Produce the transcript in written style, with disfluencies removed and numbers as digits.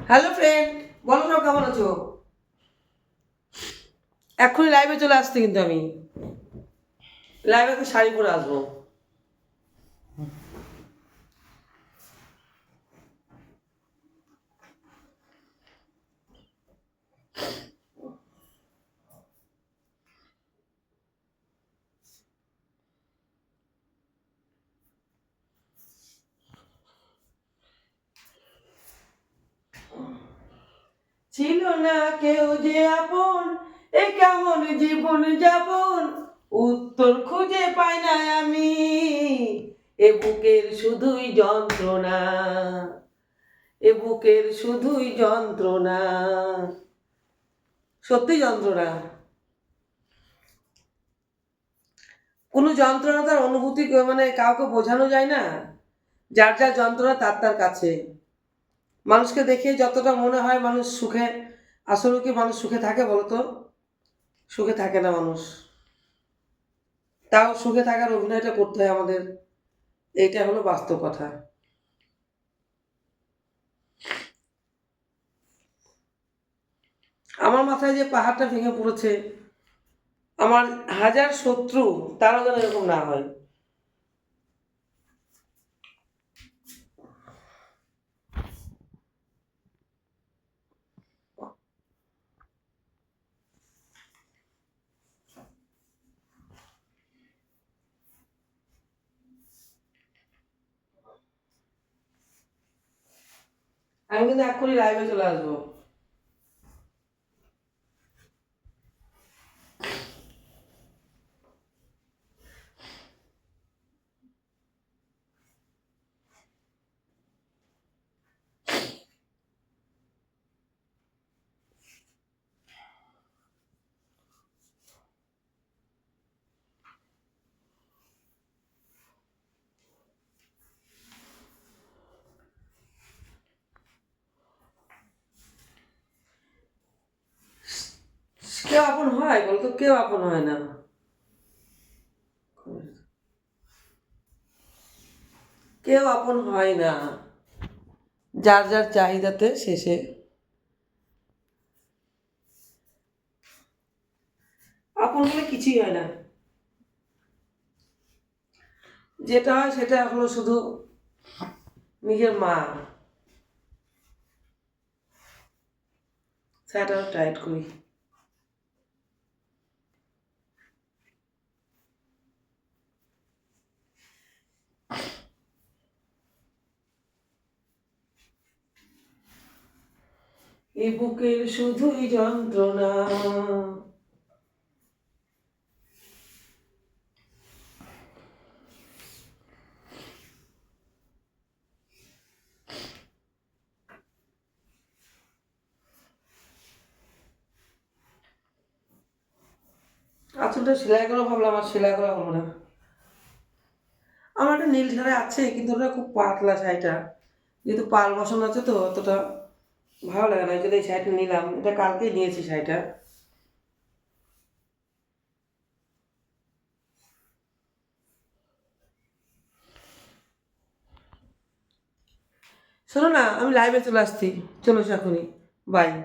Hello friend, বলো সব কেমন আছো? এক্ষুনি লাইভে চলে আসতে, কিন্তু আমি লাইভে তো শাড়ি পরে আসবো। ছিল না কেউ যে আপন, এ কেমন জীবন যাপন, উত্তর খুঁজে পাই না আমি, এ বুকের শুধুই যন্ত্রণা, এ বুকের শুধুই যন্ত্রণা, সত্যি যন্ত্রণা। কোনো যন্ত্রণা তার অনুভূতি মানে কাউকে বোঝানো যায় না। যার যার যন্ত্রণা তার তার কাছে। মানুষকে দেখে যতটা মনে হয় মানুষ সুখে, আসলে কি মানুষ সুখে থাকে বলতো? সুখে থাকে না মানুষ। তাও সুখে থাকার অভিনয়টা করতে হয় আমাদের, এইটা হলো বাস্তব কথা। আমার মাথায় যে পাহাড়টা ভেঙে পড়েছে, আমার হাজার শত্রু, তারাও যেন এরকম না হয়। আমি কিন্তু এক্ষুনি লাইভে চলে আসবো। কেউ আপন হয় বলতো? কেউ আপন হয় না। কেউ আপন হয় না। যার যার চাহিদাতে শেষে আপন বলে কিছুই হয় না। যেটা হয় সেটা হলো শুধু নিজের মা। সেটা টাইট করি। এ বুকের শুধুই যন্ত্রণা। আঁচলটা সেলাই করা ভাবলাম, আর সেলাই করা হলো না। আমার একটা নীল শাড়ি আছে, কিন্তু ওটা খুব পাতলা শাড়িটা, যেহেতু পাল বসানো আছে তো অতটা ভালো লাগে না। এই জন্য এই শাড়িটা নিলাম, এটা কালকেই নিয়েছি শাড়িটা। শোনো না, আমি লাইভে চলে আসছি। চলো এখনই। বাই।